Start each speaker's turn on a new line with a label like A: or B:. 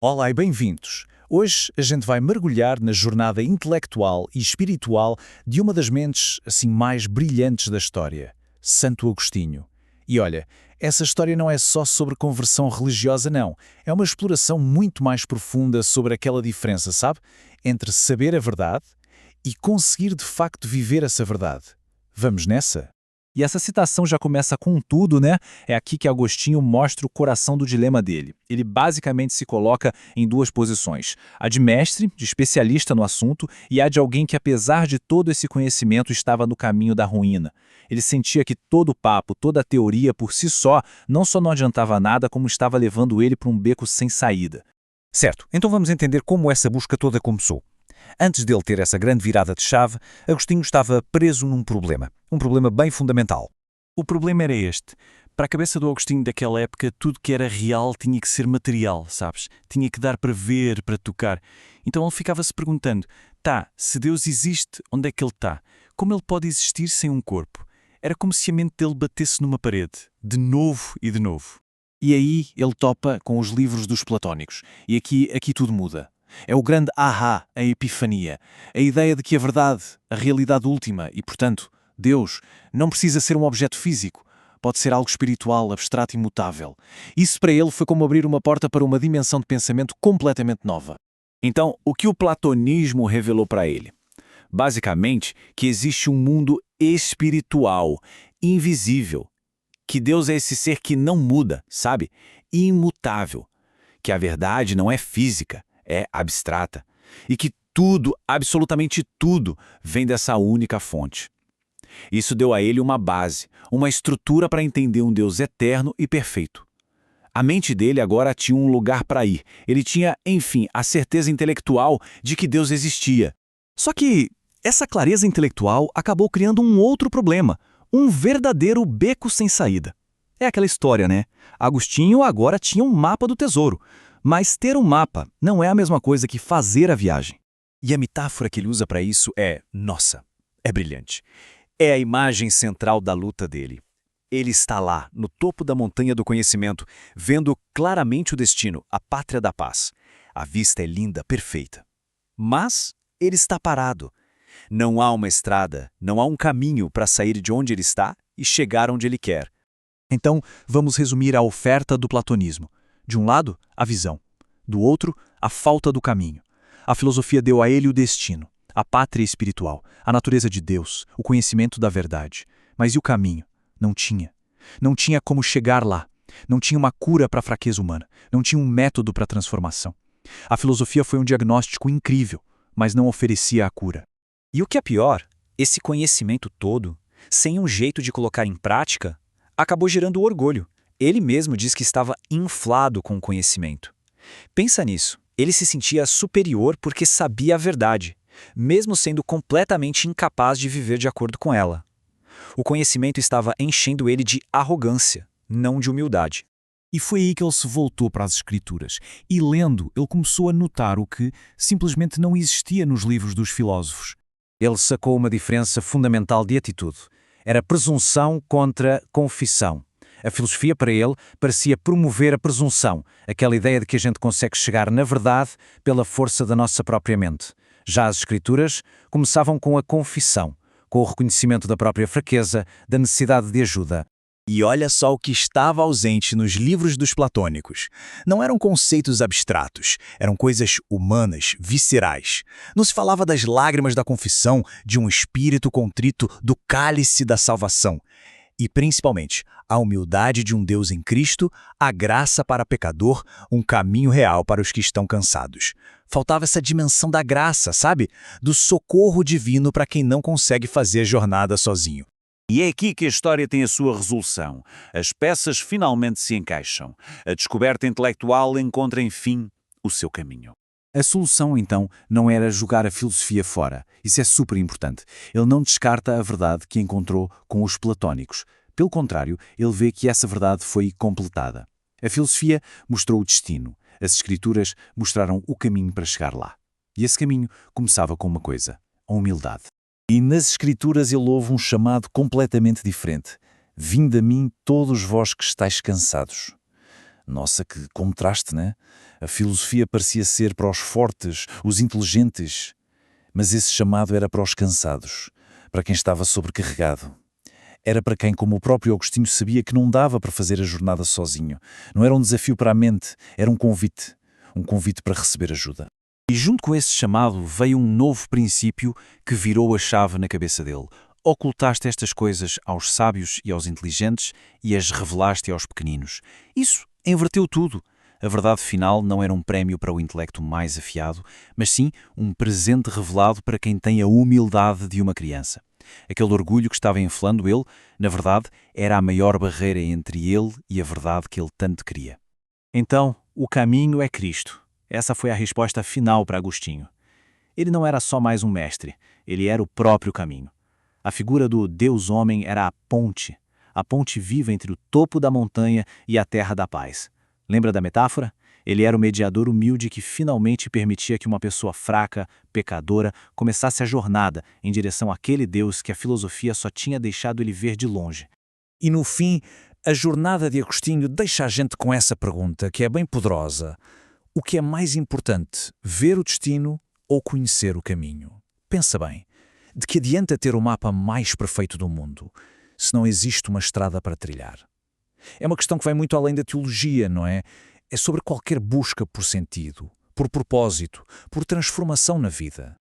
A: Olá e bem-vindos! Hoje a gente vai mergulhar na jornada intelectual e espiritual de uma das mentes assim mais brilhantes da história, Santo Agostinho. E olha, essa história não é só sobre conversão religiosa, não. É uma exploração muito mais profunda sobre aquela diferença, sabe? Entre saber a verdade e conseguir de facto viver essa verdade. Vamos nessa?
B: E essa citação já começa com tudo, né? É aqui que Agostinho mostra o coração do dilema dele. Ele basicamente se coloca em duas posições: a de mestre, de especialista no assunto, e a de alguém que, apesar de todo esse conhecimento, estava no caminho da ruína. Ele sentia que todo o papo, toda a teoria por si só, não só não adiantava nada, como estava levando ele para um beco sem saída.
C: Certo, então vamos entender como essa busca toda começou. Antes dele ter essa grande virada de chave, Agostinho estava preso num problema. Um problema bem fundamental.
D: O problema era este. Para a cabeça do Agostinho daquela época, tudo que era real tinha que ser material, sabes? Tinha que dar para ver, para tocar. Então ele ficava-se perguntando, se Deus existe, onde é que ele está? Como ele pode existir sem um corpo? Era como se a mente dele batesse numa parede, de novo e de novo.
B: E aí ele topa com os livros dos platónicos. E aqui tudo muda. É o grande ahá, a epifania, a ideia de que a verdade, a realidade última e, portanto, Deus, não precisa ser um objeto físico, pode ser algo espiritual, abstrato e mutável. Isso para ele foi como abrir uma porta para uma dimensão de pensamento completamente nova.
C: Então, o que o platonismo revelou para ele? Basicamente, que existe um mundo espiritual, invisível, que Deus é esse ser que não muda, sabe? Imutável, que a verdade não é física, é abstrata, e que tudo, absolutamente tudo, vem dessa única fonte. Isso deu a ele uma base, uma estrutura para entender um Deus eterno e perfeito. A mente dele agora tinha um lugar para ir. Ele tinha, enfim, a certeza intelectual de que Deus existia.
B: Só que essa clareza intelectual acabou criando um outro problema, um verdadeiro beco sem saída. É aquela história, né? Agostinho agora tinha um mapa do tesouro, mas ter um mapa não é a mesma coisa que fazer a viagem.
C: E a metáfora que ele usa para isso é brilhante. É a imagem central da luta dele. Ele está lá, no topo da montanha do conhecimento, vendo claramente o destino, a pátria da paz. A vista é linda, perfeita. Mas ele está parado. Não há uma estrada, não há um caminho para sair de onde ele está e chegar onde ele quer.
B: Então, vamos resumir a oferta do platonismo. De um lado, a visão. Do outro, a falta do caminho. A filosofia deu a ele o destino, a pátria espiritual, a natureza de Deus, o conhecimento da verdade. Mas e o caminho? Não tinha. Não tinha como chegar lá. Não tinha uma cura para a fraqueza humana. Não tinha um método para a transformação. A filosofia foi um diagnóstico incrível, mas não oferecia a cura.
C: E o que é pior, esse conhecimento todo, sem um jeito de colocar em prática, acabou gerando orgulho. Ele mesmo diz que estava inflado com o conhecimento. Pensa nisso, ele se sentia superior porque sabia a verdade, mesmo sendo completamente incapaz de viver de acordo com ela. O conhecimento estava enchendo ele de arrogância, não de humildade.
A: E foi aí que ele se voltou para as Escrituras. E lendo, ele começou a notar o que simplesmente não existia nos livros dos filósofos.
C: Ele sacou uma diferença fundamental de atitude. Era presunção contra confissão. A filosofia, para ele, parecia promover a presunção, aquela ideia de que a gente consegue chegar na verdade pela força da nossa própria mente. Já as Escrituras começavam com a confissão, com o reconhecimento da própria fraqueza, da necessidade de ajuda.
E: E olha só o que estava ausente nos livros dos platônicos. Não eram conceitos abstratos, eram coisas humanas, viscerais. Não se falava das lágrimas da confissão, de um espírito contrito, do cálice da salvação. E, principalmente, a humildade de um Deus em Cristo, a graça para pecador, um caminho real para os que estão cansados. Faltava essa dimensão da graça, sabe? Do socorro divino para quem não consegue fazer a jornada sozinho.
F: E é aqui que a história tem a sua resolução. As peças finalmente se encaixam. A descoberta intelectual encontra, enfim, o seu caminho.
A: A solução, então, não era jogar a filosofia fora. Isso é super importante. Ele não descarta a verdade que encontrou com os platónicos. Pelo contrário, ele vê que essa verdade foi completada. A filosofia mostrou o destino. As Escrituras mostraram o caminho para chegar lá. E esse caminho começava com uma coisa: a humildade. E nas Escrituras ele ouve um chamado completamente diferente. Vinde a mim todos vós que estáis cansados. Nossa, que contraste, né? A filosofia parecia ser para os fortes, os inteligentes, mas esse chamado era para os cansados, para quem estava sobrecarregado. Era para quem, como o próprio Agostinho, sabia que não dava para fazer a jornada sozinho. Não era um desafio para a mente, era um convite para receber ajuda.
B: E junto com esse chamado veio um novo princípio que virou a chave na cabeça dele. Ocultaste estas coisas aos sábios e aos inteligentes e as revelaste aos pequeninos. Isso inverteu tudo. A verdade final não era um prémio para o intelecto mais afiado, mas sim um presente revelado para quem tem a humildade de uma criança. Aquele orgulho que estava inflando ele, na verdade, era a maior barreira entre ele e a verdade que ele tanto queria. Então, o caminho é Cristo. Essa foi a resposta final para Agostinho. Ele não era só mais um mestre, ele era o próprio caminho. A figura do Deus-homem era a ponte viva entre o topo da montanha e a terra da paz. Lembra da metáfora? Ele era o mediador humilde que finalmente permitia que uma pessoa fraca, pecadora, começasse a jornada em direção àquele Deus que a filosofia só tinha deixado ele ver de longe.
A: E no fim, a jornada de Agostinho deixa a gente com essa pergunta, que é bem poderosa. O que é mais importante, ver o destino ou conhecer o caminho? Pensa bem, de que adianta ter o mapa mais perfeito do mundo, se não existe uma estrada para trilhar? É uma questão que vai muito além da teologia, não é? É sobre qualquer busca por sentido, por propósito, por transformação na vida.